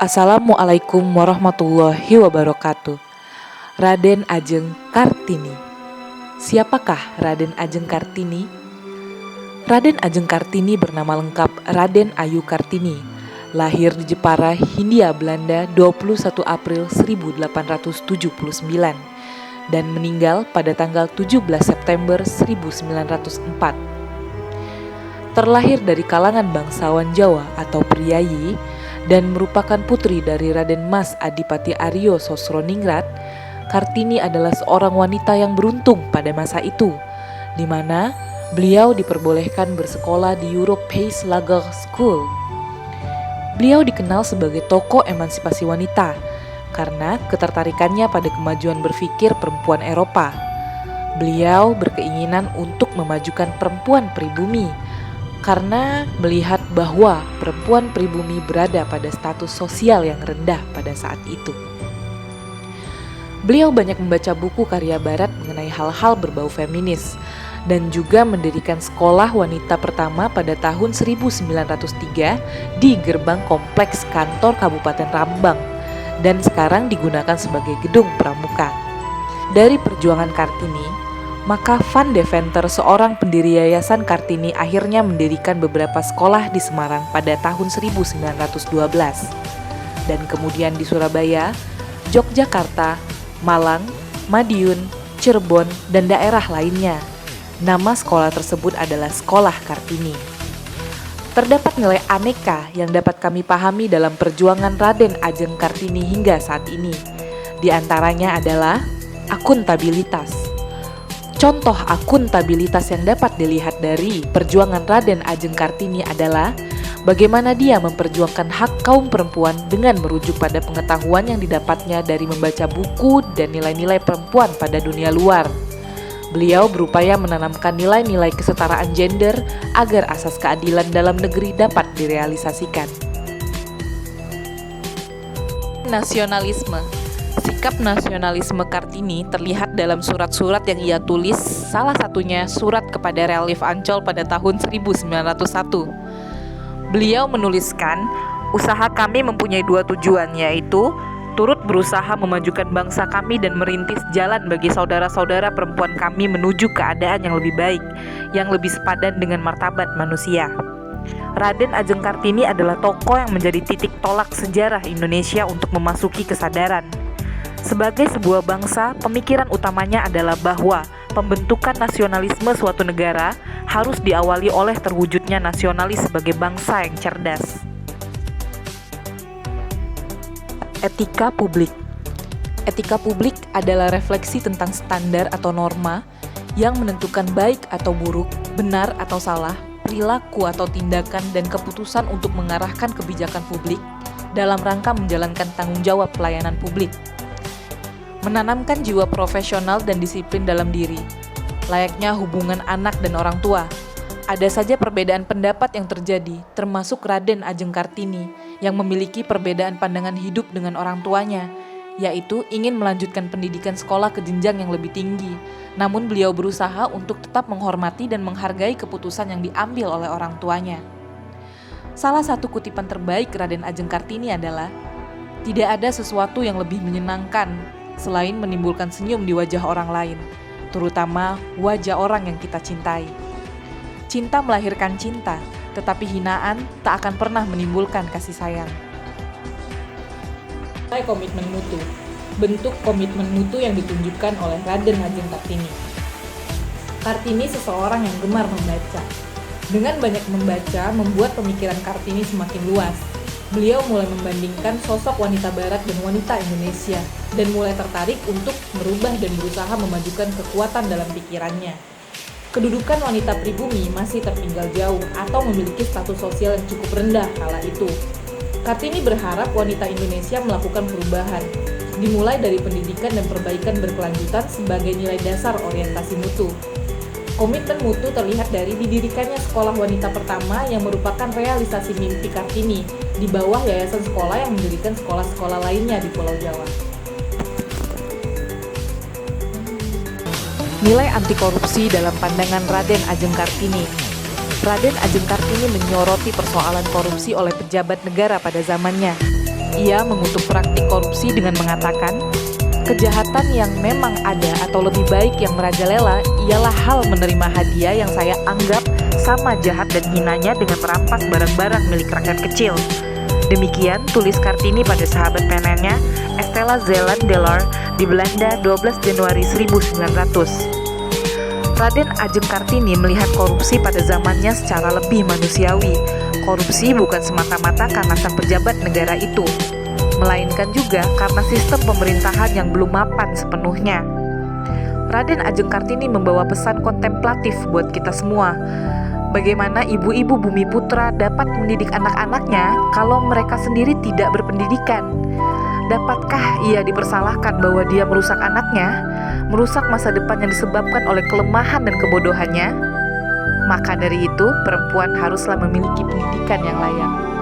Assalamualaikum warahmatullahi wabarakatuh. Raden Ajeng Kartini. Siapakah Raden Ajeng Kartini? Raden Ajeng Kartini bernama lengkap Raden Ayu Kartini. Lahir di Jepara, Hindia Belanda 21 April 1879 dan meninggal pada tanggal 17 September 1904. Terlahir dari kalangan bangsawan Jawa atau Priyayi dan merupakan putri dari Raden Mas Adipati Aryo Sosroningrat, Kartini adalah seorang wanita yang beruntung pada masa itu, di mana beliau diperbolehkan bersekolah di Europace Lager School. Beliau dikenal sebagai tokoh emansipasi wanita karena ketertarikannya pada kemajuan berpikir perempuan Eropa. Beliau berkeinginan untuk memajukan perempuan pribumi karena melihat bahwa perempuan pribumi berada pada status sosial yang rendah pada saat itu. Beliau banyak membaca buku karya barat mengenai hal-hal berbau feminis dan juga mendirikan sekolah wanita pertama pada tahun 1903 di gerbang kompleks kantor Kabupaten Rambang dan sekarang digunakan sebagai gedung pramuka. Dari perjuangan Kartini, maka Van Deventer, seorang pendiri Yayasan Kartini, akhirnya mendirikan beberapa sekolah di Semarang pada tahun 1912 dan kemudian di Surabaya, Yogyakarta, Malang, Madiun, Cirebon, dan daerah lainnya. Nama sekolah tersebut adalah Sekolah Kartini. Terdapat nilai aneka yang dapat kami pahami dalam perjuangan Raden Ajeng Kartini hingga saat ini. Di antaranya adalah akuntabilitas. Contoh akuntabilitas yang dapat dilihat dari perjuangan Raden Ajeng Kartini adalah bagaimana dia memperjuangkan hak kaum perempuan dengan merujuk pada pengetahuan yang didapatnya dari membaca buku dan nilai-nilai perempuan pada dunia luar. Beliau berupaya menanamkan nilai-nilai kesetaraan gender agar asas keadilan dalam negeri dapat direalisasikan. Nasionalisme. Sikap nasionalisme Kartini terlihat dalam surat-surat yang ia tulis, salah satunya surat kepada Relief Ancol pada tahun 1901. Beliau menuliskan, usaha kami mempunyai dua tujuan, yaitu turut berusaha memajukan bangsa kami dan merintis jalan bagi saudara-saudara perempuan kami menuju keadaan yang lebih baik, yang lebih sepadan dengan martabat manusia. Raden Ajeng Kartini adalah tokoh yang menjadi titik tolak sejarah Indonesia untuk memasuki kesadaran. Sebagai sebuah bangsa, pemikiran utamanya adalah bahwa pembentukan nasionalisme suatu negara harus diawali oleh terwujudnya nasionalis sebagai bangsa yang cerdas. Etika publik. Etika publik adalah refleksi tentang standar atau norma yang menentukan baik atau buruk, benar atau salah, perilaku atau tindakan dan keputusan untuk mengarahkan kebijakan publik dalam rangka menjalankan tanggung jawab pelayanan publik. Menanamkan jiwa profesional dan disiplin dalam diri, layaknya hubungan anak dan orang tua. Ada saja perbedaan pendapat yang terjadi, termasuk Raden Ajeng Kartini yang memiliki perbedaan pandangan hidup dengan orang tuanya, yaitu ingin melanjutkan pendidikan sekolah ke jenjang yang lebih tinggi. Namun beliau berusaha untuk tetap menghormati dan menghargai keputusan yang diambil oleh orang tuanya. Salah satu kutipan terbaik Raden Ajeng Kartini adalah, "Tidak ada sesuatu yang lebih menyenangkan selain menimbulkan senyum di wajah orang lain, terutama wajah orang yang kita cintai. Cinta melahirkan cinta, tetapi hinaan tak akan pernah menimbulkan kasih sayang." Komitmen mutu. Bentuk komitmen mutu yang ditunjukkan oleh Raden Ajeng Kartini. Kartini seseorang yang gemar membaca. Dengan banyak membaca, membuat pemikiran Kartini semakin luas. Beliau mulai membandingkan sosok wanita barat dan wanita Indonesia, dan mulai tertarik untuk merubah dan berusaha memajukan kekuatan dalam pikirannya. Kedudukan wanita pribumi masih tertinggal jauh atau memiliki status sosial yang cukup rendah kala itu. Kartini berharap wanita Indonesia melakukan perubahan, dimulai dari pendidikan dan perbaikan berkelanjutan sebagai nilai dasar orientasi mutu. Komitmen mutu terlihat dari didirikannya sekolah wanita pertama yang merupakan realisasi mimpi Kartini di bawah yayasan sekolah yang mendirikan sekolah-sekolah lainnya di Pulau Jawa. Nilai anti korupsi dalam pandangan Raden Ajeng Kartini. Raden Ajeng Kartini menyoroti persoalan korupsi oleh pejabat negara pada zamannya. Ia mengutuk praktik korupsi dengan mengatakan, kejahatan yang memang ada atau lebih baik yang merajalela ialah hal menerima hadiah yang saya anggap sama jahat dan hinanya dengan merampas barang-barang milik rakyat kecil. Demikian tulis Kartini pada sahabat penanya Estella Zeeland-Delor di Belanda 12 Januari 1900. Raden Ajeng Kartini melihat korupsi pada zamannya secara lebih manusiawi. Korupsi bukan semata-mata karena sang pejabat negara itu, melainkan juga karena sistem pemerintahan yang belum mapan sepenuhnya. Raden Ajeng Kartini membawa pesan kontemplatif buat kita semua. Bagaimana ibu-ibu Bumi Putra dapat mendidik anak-anaknya kalau mereka sendiri tidak berpendidikan? Dapatkah ia dipersalahkan bahwa dia merusak anaknya, merusak masa depan yang disebabkan oleh kelemahan dan kebodohannya? Maka dari itu, perempuan haruslah memiliki pendidikan yang layak.